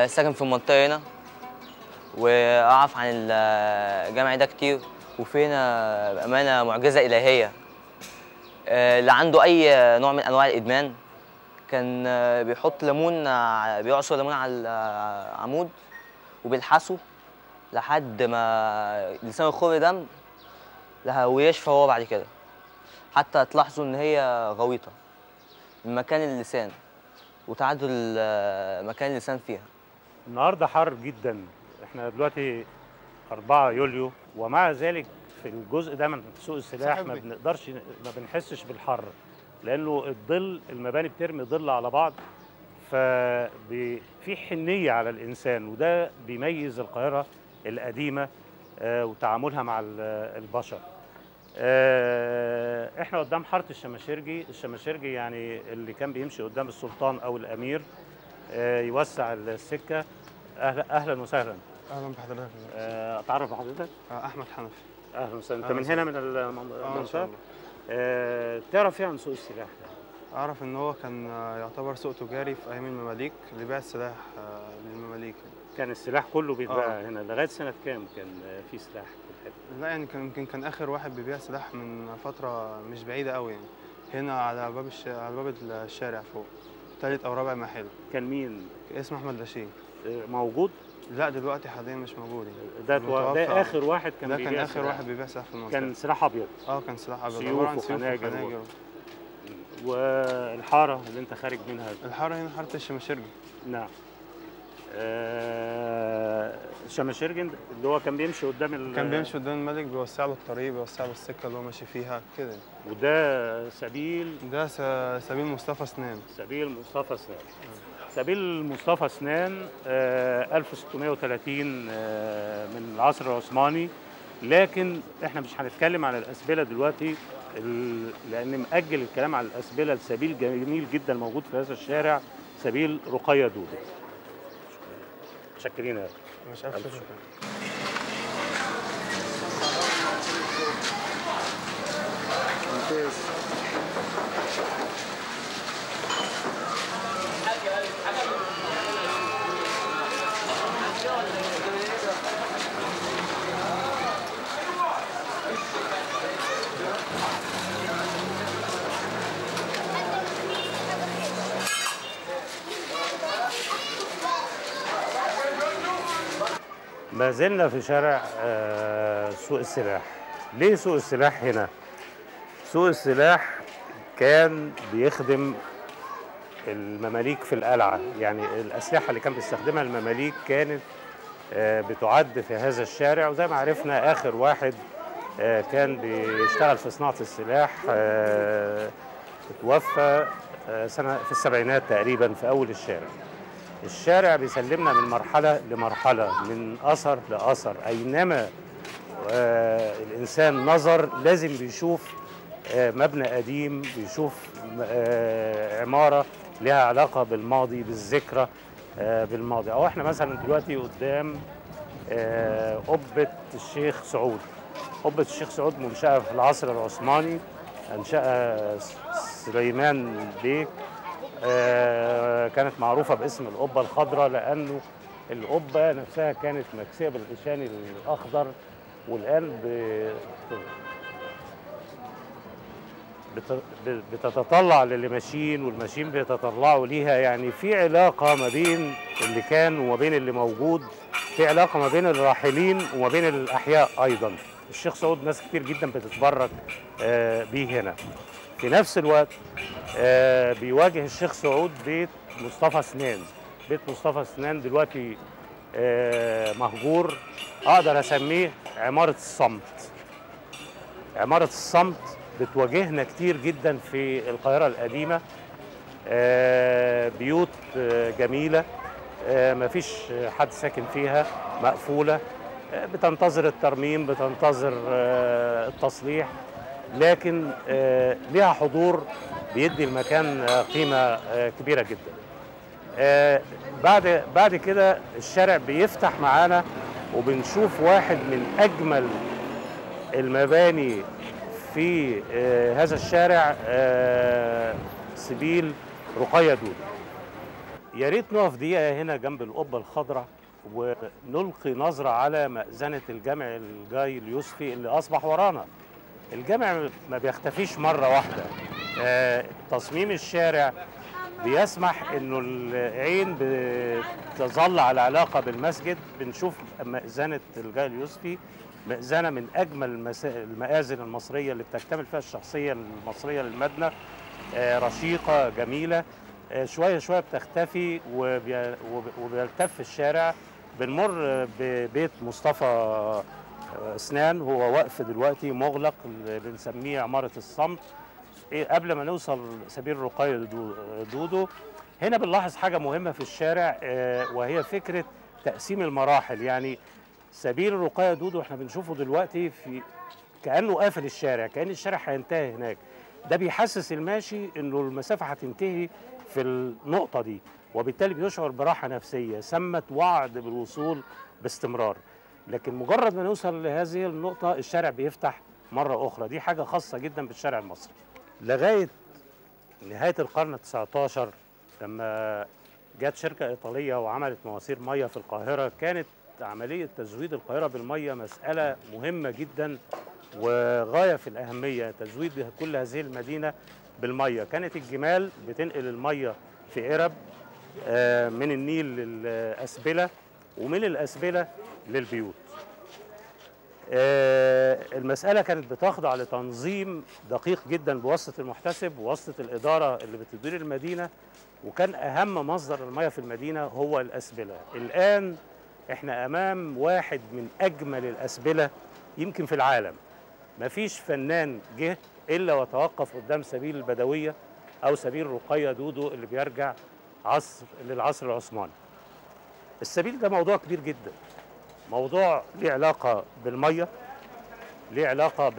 ساكن في المنطقة هنا، وأعرف عن الجامع ده كتير، وفي هنا بأمانة معجزة إلهية. اللي عنده أي نوع من أنواع الإدمان كان بيحط ليمون، بيعصر ليمون على العمود وبيلحسه لحد ما لسانه يخر دم ويشفى هو بعد كده. حتى تلاحظوا إن هي غويطة من مكان اللسان وتعدل مكان اللسان فيها. النهارده حر جدا، احنا دلوقتي 4 يوليو، ومع ذلك في الجزء ده من سوق السلاح ما بنحسش بالحر، لانه الظل، المباني بترمي ظل على بعض، ففي حنيه على الانسان، وده بيميز القاهره القديمه وتعاملها مع البشر. احنا قدام حاره الشماشرجي يعني اللي كان بيمشي قدام السلطان او الامير يوسع السكه. اهلا وسهلا. اهلا بحضرتك. اتعرف بحضرتك؟ احمد حنفي. اهلا وسهلا. انت من هنا من المنطقه؟ تعرف ايه عن سوق السلاح ده؟ اعرف ان هو كان يعتبر سوق تجاري في ايام المماليك لبيع السلاح للمماليك. كان السلاح كله بيتباع هنا لغايه سنه كام كان في سلاح في الحته؟ لا يعني كان اخر واحد بيبيع سلاح من فتره مش بعيده قوي يعني، هنا على باب الشارع فوق، ثالث او رابع محل. كان مين؟ اسمه احمد لاشين. موجود؟ لا دلوقتي حاليا مش موجود يعني. ده اخر واحد كان بيبيع سلاح. اخر واحد بيبيع سلاح في المنطقه. كان سلاح ابيض. كان سلاح ابيض، سيوف وخناجر والحاره اللي انت خارج منها. الحاره هنا حاره الشماشرجي. نعم. الشماشرجي اللي هو كان بيمشي قدام كان بيمشي قدام الملك، بيوسع له الطريق، بيوسع له السكه اللي هو ماشي فيها كده. وده سبيل؟ ده سبيل مصطفى سنان. سبيل مصطفى سنان. سبيل مصطفى سنان 1630 من العصر العثماني، لكن احنا مش هنتكلم عن الاسبله دلوقتي لان مأجل الكلام عن الاسبله لسبيل جميل جدا موجود في هذا الشارع، سبيل رقية دودة. متشكرين يا مش عارف. ما زلنا في شارع سوق السلاح. ليه سوق السلاح هنا؟ سوق السلاح كان بيخدم المماليك في القلعة، يعني الأسلحة اللي كان بيستخدمها المماليك كانت بتعد في هذا الشارع. وزي ما عرفنا آخر واحد كان بيشتغل في صناعة السلاح توفى في السبعينات تقريبا في أول الشارع. الشارع بيسلمنا من مرحلة لمرحلة، من أثر لأثر، أينما الإنسان نظر لازم بيشوف مبنى قديم، بيشوف عمارة لها علاقة بالماضي، بالذكرى بالماضي. أو إحنا مثلا دلوقتي قدام قبة الشيخ سعود. قبة الشيخ سعود منشأة في العصر العثماني، أنشأها سليمان بيك. كانت معروفة باسم القبة الخضراء لأنه القبة نفسها كانت مكسية بالغشان الأخضر، والآن بتتطلع للي ماشيين والماشيين بيتطلعوا ليها. يعني في علاقة ما بين اللي كان وما بين اللي موجود، في علاقة ما بين الراحلين وما بين الأحياء أيضا. الشيخ سعود ناس كتير جدا بتتبرك بيه هنا. في نفس الوقت بيواجه الشيخ سعود بيت مصطفى سنان. بيت مصطفى سنان دلوقتي مهجور، أقدر أسميه عمارة الصمت. عمارة الصمت بتواجهنا كتير جدا في القاهرة القديمة. بيوت جميلة مفيش حد ساكن فيها، مقفولة، بتنتظر الترميم، بتنتظر التصليح، لكن ليها حضور بيدي المكان قيمة كبيرة جدا. بعد كده الشارع بيفتح معانا وبنشوف واحد من أجمل المباني في هذا الشارع، سبيل رقية دودة. يا ريت نقف دقيقة هنا جنب القبة الخضراء ونلقي نظرة على مأذنة الجامع الجاي اليوسفي اللي أصبح ورانا. الجامع ما بيختفيش مرة واحدة. تصميم الشارع بيسمح إنه العين بتظل على علاقة بالمسجد. بنشوف مأذنة الجاي اليوسفي، مأذنة من أجمل المآذن المصرية اللي بتكتمل فيها الشخصية المصرية للمدنة. رشيقة جميلة، شوية شوية بتختفي وبيلتف الشارع. بنمر ببيت مصطفى اسنان، هو واقف دلوقتي مغلق، اللي بنسميه عمارة الصمت. قبل ما نوصل سبيل رقية دودو، هنا بنلاحظ حاجة مهمة في الشارع، وهي فكرة تقسيم المراحل. يعني سبيل رقية دودو احنا بنشوفه دلوقتي في كأنه قافل الشارع، كأن الشارع هينتهي هناك. ده بيحسس الماشي انه المسافة هتنتهي في النقطة دي، وبالتالي بيشعر براحة نفسية، سمت وعد بالوصول باستمرار. لكن مجرد ما نوصل لهذه النقطة الشارع بيفتح مرة أخرى. دي حاجة خاصة جدا بالشارع المصري. لغاية نهاية القرن ال19 لما جت شركة إيطالية وعملت مواسير مية في القاهرة، كانت عملية تزويد القاهرة بالمية مسألة مهمة جدا وغاية في الأهمية. تزويد كل هذه المدينة بالمية، كانت الجمال بتنقل المية في قرب من النيل للأسبلة، ومن الأسبلة للبيوت. المسألة كانت بتخضع لتنظيم دقيق جدا بواسطة المحتسب وواسطة الإدارة اللي بتدير المدينة، وكان أهم مصدر المياه في المدينة هو الأسبلة. الآن احنا أمام واحد من أجمل الأسبلة يمكن في العالم. مفيش فنان جه إلا وتوقف قدام سبيل البدوية أو سبيل رقية دودو اللي بيرجع للعصر العثماني. السبيل ده موضوع كبير جدا، موضوع ليه علاقة بالمية، ليه علاقة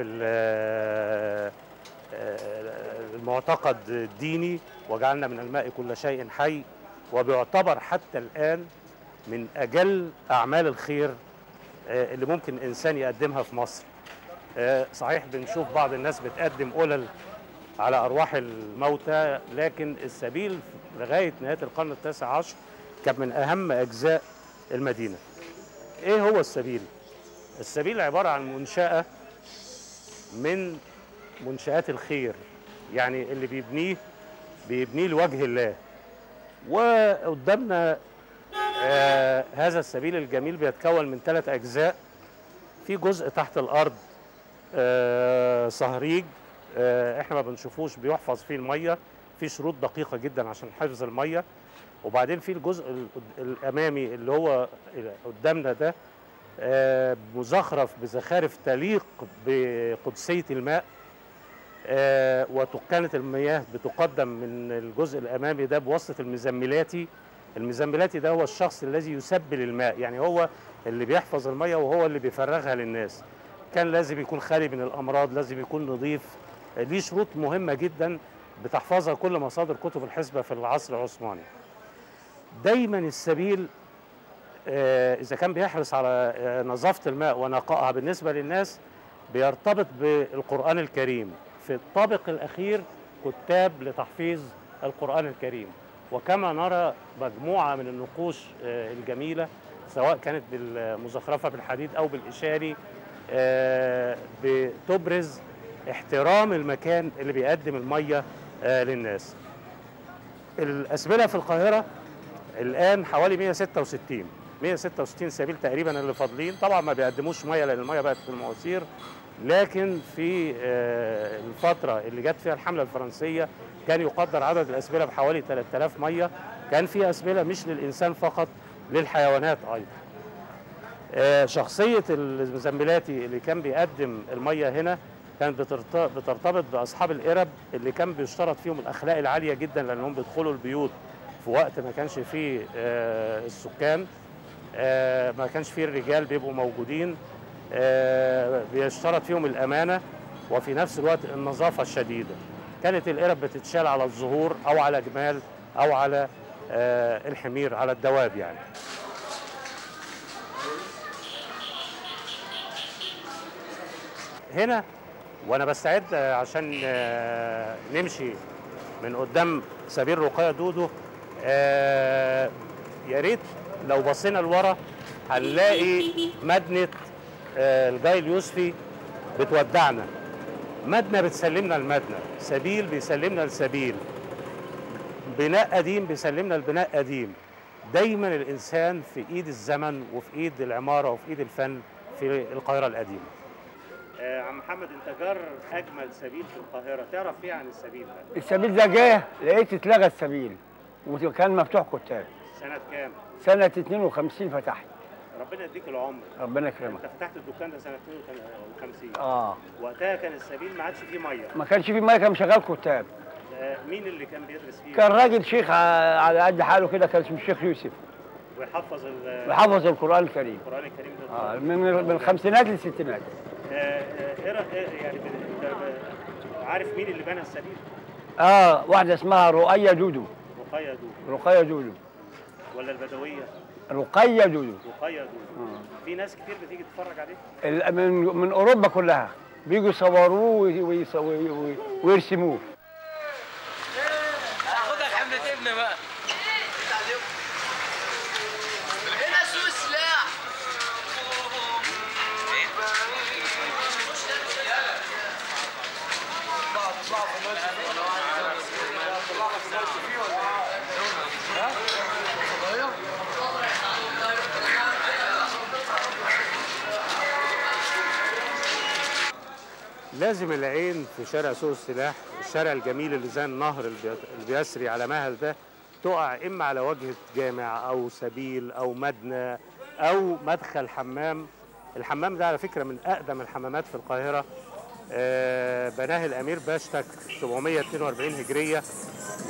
بالمعتقد الديني، وجعلنا من الماء كل شيء حي، وبيعتبر حتى الآن من أجل أعمال الخير اللي ممكن إنسان يقدمها في مصر. صحيح بنشوف بعض الناس بتقدم قلل على أرواح الموتى، لكن السبيل لغاية نهاية القرن ال19 كان من أهم أجزاء المدينة. إيه هو السبيل؟ السبيل عبارة عن منشأة من منشآت الخير، يعني اللي بيبنيه لوجه الله. وقدامنا هذا السبيل الجميل بيتكون من 3 أجزاء. في جزء تحت الأرض صهريج، احنا ما بنشوفوش، بيحفظ فيه المية، في شروط دقيقة جدا عشان حفظ المية. وبعدين في الجزء الأمامي اللي هو قدامنا ده مزخرف بزخارف تليق بقدسية الماء، وكانت المياه بتقدم من الجزء الأمامي ده بواسطة المزملاتي. المزملاتي ده هو الشخص الذي يسبل الماء، يعني هو اللي بيحفظ المياه وهو اللي بيفرغها للناس. كان لازم يكون خالي من الأمراض، لازم يكون نظيف، ليه شروط مهمة جدا بتحفظها كل مصادر كتب الحسبة في العصر العثماني. دايما السبيل إذا كان بيحرص على نظافة الماء ونقائها بالنسبة للناس بيرتبط بالقرآن الكريم. في الطابق الأخير كتاب لتحفيظ القرآن الكريم، وكما نرى مجموعة من النقوش الجميلة سواء كانت بالمزخرفة بالحديد أو بالإشاري بتبرز احترام المكان اللي بيقدم المية للناس. الأسبلة في القاهرة الآن حوالي 166 سبيل تقريبا اللي فاضلين. طبعا ما بيقدموش مية لأن المية بقت في المواسير، لكن في الفترة اللي جت فيها الحملة الفرنسية كان يقدر عدد الأسبلة بحوالي 3000 مية. كان في أسبلة مش للإنسان فقط، للحيوانات أيضا. شخصية المزملاتي اللي كان بيقدم المية هنا كانت بترتبط بأصحاب القرب اللي كان بيشترط فيهم الأخلاق العالية جدا، لأنهم بيدخلوا البيوت في وقت ما كانش فيه السكان، ما كانش فيه الرجال بيبقوا موجودين. بيشترط فيهم الأمانة وفي نفس الوقت النظافة الشديدة. كانت القرب بتتشال على الزهور أو على جمال أو على الحمير، على الدواب يعني. هنا وأنا بستعد عشان نمشي من قدام سبيل رقية دودو، يا ريت لو بصينا لورا هنلاقي مدنة الجاي اليوسفي بتودعنا، مدنة بتسلمنا المدنة، سبيل بيسلمنا السبيل، بناء قديم بيسلمنا البناء قديم. دايما الإنسان في إيد الزمن وفي إيد العمارة وفي إيد الفن في القاهرة القديمة. عم محمد، انت جار اجمل سبيل في القاهره، تعرف ايه عن السبيل ده؟ السبيل ده جه لقيت اتلغى السبيل وكان مفتوح كتاب. سنه كام؟ سنه 52 فتحت. ربنا يديك العمر. ربنا يكرمك. انت فتحت الدكان ده سنه 52. وقتها كان السبيل ما عادش فيه ميه. ما كانش فيه ميه، كان شغال كتاب. مين اللي كان بيدرس فيه؟ كان راجل شيخ على قد حاله كده، كان اسمه الشيخ يوسف. ويحفظ القران الكريم. القران الكريم ده من الخمسينات للستينات. يعني عارف مين اللي بنى السبيل؟ واحده اسمها رقيه دودو. رقيه دودو ولا البدويه؟ رقيه دودو. في ناس كتير بتيجي تتفرج عليه من اوروبا كلها، بيجوا يصوروه ويرسموه. خدك حملة ابن بقى. هنا سوق السلاح. لازم العين في شارع سوق السلاح، الشارع الجميل اللي زي النهر اللي بيسري على مهل ده، تقع اما على واجهه جامع او سبيل او مدنه او مدخل حمام. الحمام ده على فكره من اقدم الحمامات في القاهره، بناه الامير باشتك 742 هجريه،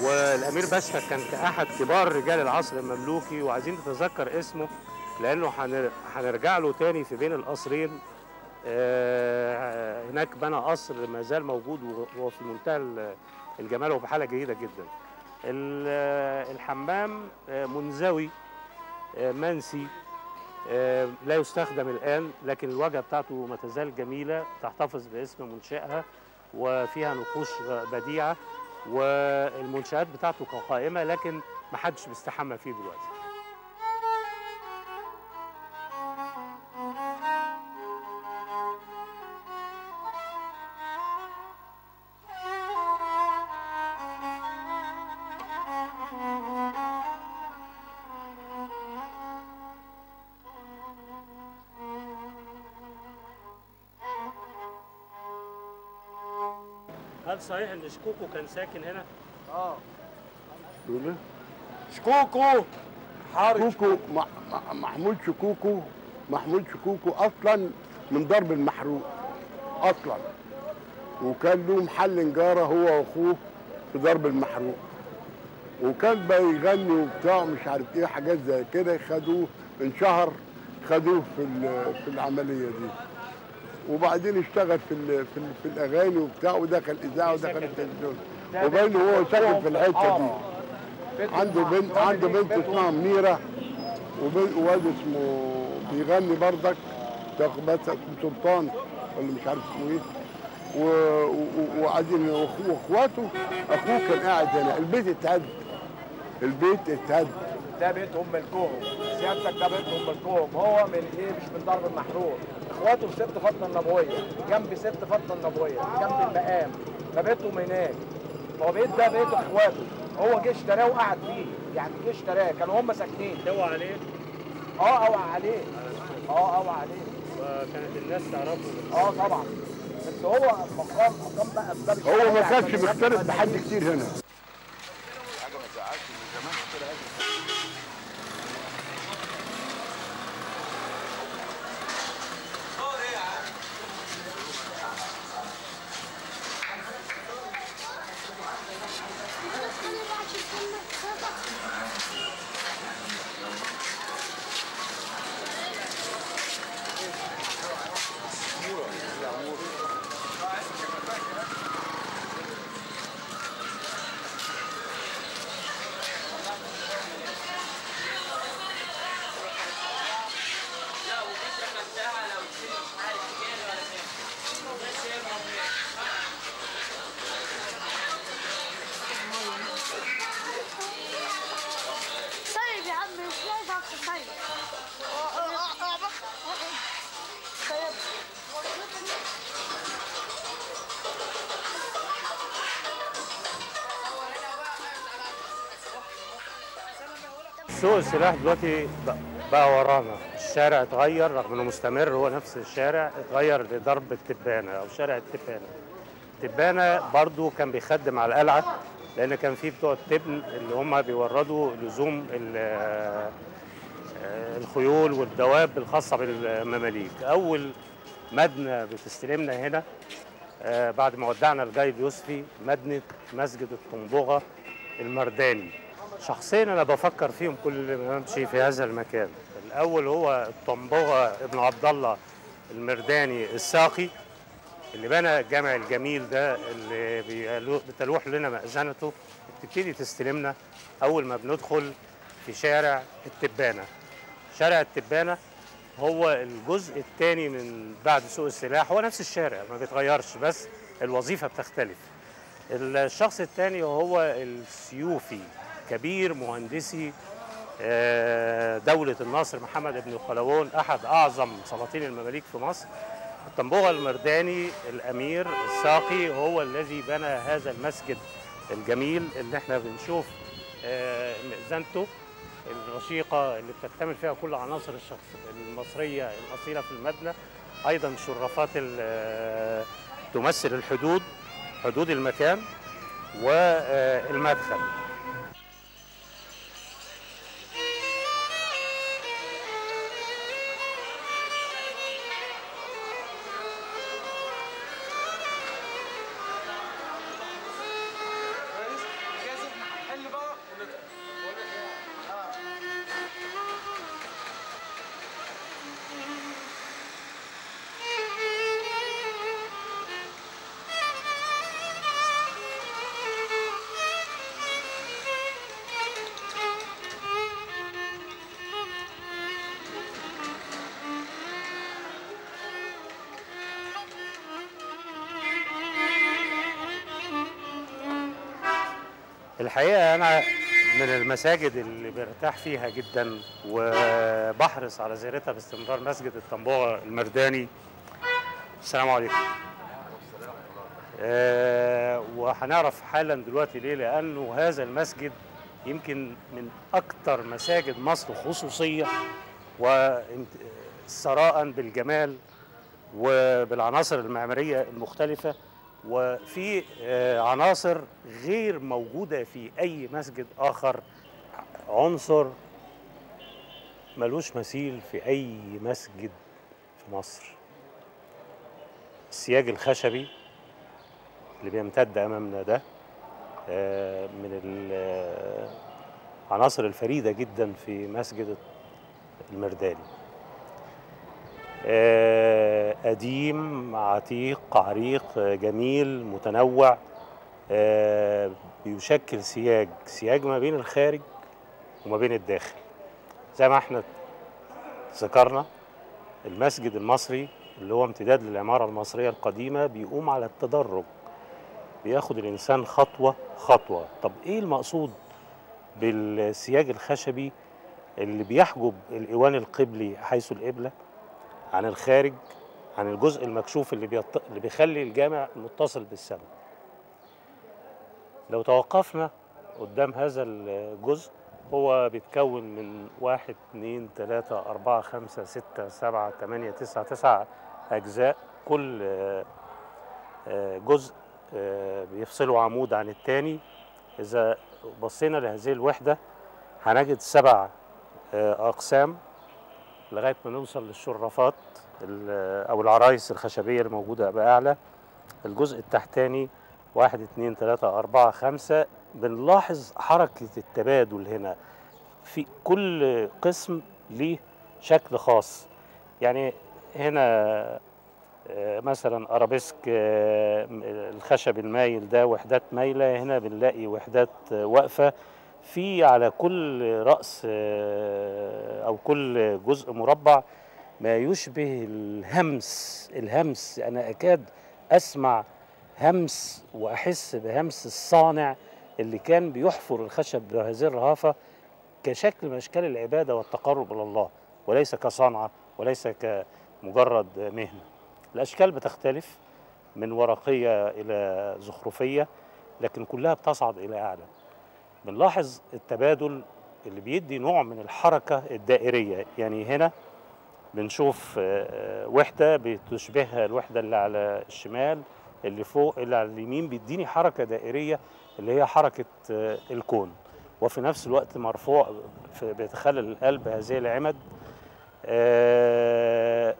والامير باشتك كان احد كبار رجال العصر المملوكي، وعايزين نتذكر اسمه لانه هنرجع له تاني في بين القصرين. هناك بنى قصر ما زال موجود وهو في منتهى الجمال وبحاله جيده جدا. الحمام منزوي منسي، لا يستخدم الآن، لكن الواجهة بتاعته ما تزال جميلة، تحتفظ باسم منشأها وفيها نقوش بديعة، والمنشآت بتاعته قائمة لكن ما حدش بيستحمى فيه دلوقتي. هل صحيح ان شكوكو كان ساكن هنا؟ شكوكو شكوكو محمود شكوكو اصلا من درب المحروق اصلا، وكان له محل نجاره هو واخوه في درب المحروق، وكان بيغني وبتاع مش عارف ايه حاجات زي كده، خدوه انشهر، خدوه في العمليه دي، وبعدين اشتغل في الاغاني وبتاع، ودخل اذاعه ودخل التلفزيون، وبين هو ساكن في الحته دي. عنده بنت اسمها منيره، وواد اسمه بيغني بردك بس اسمه سلطان ولا مش عارف اسمه ايه، وقاعدين واخواته. اخوه كان قاعد هنا، البيت اتهد. ده بيتهم ملكهم، سيادتك ده بيتهم ملكهم، هو من ايه؟ مش من درب المحروق. اخواته في ست فاطمه النبويه، جنب ست فاطمه النبويه، جنب المقام، فبيتهم هناك. هو بيت ده بيت اخواته، هو جه اشتراه وقعد فيه، يعني جه اشتراه، كانوا هم ساكنين. اوعى عليه؟ اوعى عليه. وكانت الناس تعرفه؟ طبعا. بس هو مقام بقى في باب هو ما كانش مختلف بحد كتير هنا. حاجه ما تزعلش من زمان كده. سوق السلاح دلوقتي بقى ورانا، الشارع اتغير رغم انه مستمر، هو نفس الشارع اتغير لضرب التبانه او شارع التبانه. التبانه برضو كان بيخدم على القلعه، لان كان في بتوع التبن اللي هم بيوردوا لزوم الخيول والدواب الخاصه بالمماليك. اول مدنه بتستلمنا هنا بعد ما ودعنا الجايد يوسفي مدنه مسجد الطنبوغه المرداني. شخصيا انا بفكر فيهم كل ما امشي في هذا المكان. الاول هو الطنبوغه ابن عبد الله المرداني الساقي اللي بنى الجامع الجميل ده اللي بتلوح لنا مأذنته، بتبتدي تستلمنا اول ما بندخل في شارع التبانه. شارع التبانه هو الجزء الثاني من بعد سوق السلاح، هو نفس الشارع ما بيتغيرش بس الوظيفه بتختلف. الشخص الثاني هو السيوفي، كبير مهندسي دولة الناصر محمد بن قلاوون، أحد أعظم سلاطين المماليك في مصر. الطنبوغة المرداني الأمير الساقي هو الذي بنى هذا المسجد الجميل اللي احنا بنشوف مئذنته الرشيقة اللي بتكتمل فيها كل عناصر المصرية الأصيلة في المبنى. أيضا شرفات تمثل حدود المكان والمدخل. الحقيقة أنا من المساجد اللي برتاح فيها جدا وبحرص على زيارتها باستمرار مسجد الطنبوغة المرداني. السلام عليكم. وهنعرف حالا دلوقتي ليه، لأنه هذا المسجد يمكن من أكثر مساجد مصر خصوصية وثراء بالجمال وبالعناصر المعمارية المختلفة، وفي عناصر غير موجودة في أي مسجد آخر. عنصر ملوش مثيل في أي مسجد في مصر، السياج الخشبي اللي بيمتد أمامنا ده من العناصر الفريدة جدا في مسجد المرداني. قديم عتيق عريق جميل متنوع، بيشكل سياج ما بين الخارج وما بين الداخل. زي ما احنا ذكرنا المسجد المصري اللي هو امتداد للعمارة المصرية القديمة بيقوم على التدرج، بياخد الإنسان خطوة خطوة. طب إيه المقصود بالسياج الخشبي اللي بيحجب الإيوان القبلي حيث القبلة عن الخارج، عن الجزء المكشوف اللي بيخلي الجامع متصل بالسماء؟ لو توقفنا قدام هذا الجزء، هو بيتكون من 1 2 3 4 5 6 7 8 9 أجزاء. كل جزء بيفصله عمود عن التاني. إذا بصينا لهذه الوحدة هنجد 7 أقسام لغاية ما نوصل للشرفات أو العرايس الخشبية الموجودة بأعلى. الجزء التحتاني 1 2 3 4 5. بنلاحظ حركة التبادل هنا، في كل قسم ليه شكل خاص. يعني هنا مثلا أرابيسك الخشب المايل ده وحدات مايلة، هنا بنلاقي وحدات واقفة. في على كل رأس أو كل جزء مربع ما يشبه الهمس. أنا أكاد أسمع همس وأحس بهمس الصانع اللي كان بيحفر الخشب بهذه الرهافة كشكل من أشكال العبادة والتقرب إلى الله، وليس كصنعة وليس كمجرد مهنة. الأشكال بتختلف من ورقية إلى زخرفية، لكن كلها بتصعد إلى أعلى. بنلاحظ التبادل اللي بيدي نوع من الحركة الدائرية. يعني هنا بنشوف وحدة بتشبهها الوحدة اللي على الشمال، اللي فوق اللي على اليمين بيديني حركة دائرية اللي هي حركة الكون، وفي نفس الوقت مرفوع بيتخلل القلب هذه العمد.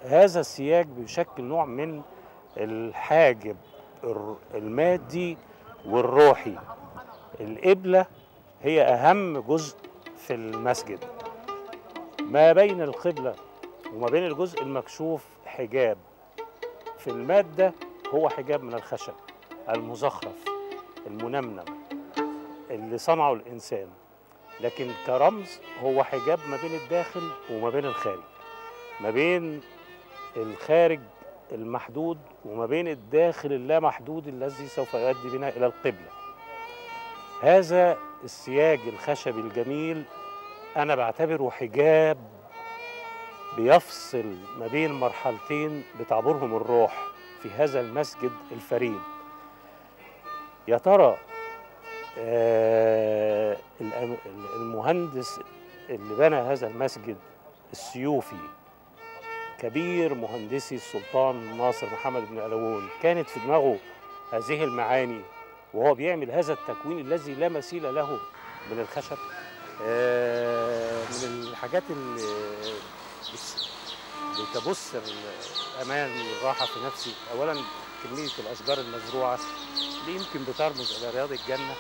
هذا السياج بيشكل نوع من الحاجب المادي والروحي. القبلة هي أهم جزء في المسجد، ما بين القبلة وما بين الجزء المكشوف حجاب. في المادة هو حجاب من الخشب المزخرف المنمنم اللي صنعه الإنسان، لكن كرمز هو حجاب ما بين الداخل وما بين الخارج، ما بين الخارج المحدود وما بين الداخل اللامحدود الذي سوف يؤدي بنا إلى القبلة. هذا السياج الخشبي الجميل أنا بعتبره حجاب بيفصل ما بين مرحلتين بتعبرهم الروح في هذا المسجد الفريد. يا ترى المهندس اللي بنى هذا المسجد السيوفي كبير مهندسي السلطان ناصر محمد بن قلاوون كانت في دماغه هذه المعاني وهو بيعمل هذا التكوين الذي لا مثيل له من الخشب؟ من الحاجات اللي بتبث الأمان والراحة في نفسي أولا كمية الأشجار المزروعة اللي يمكن بترمز إلى رياض الجنة.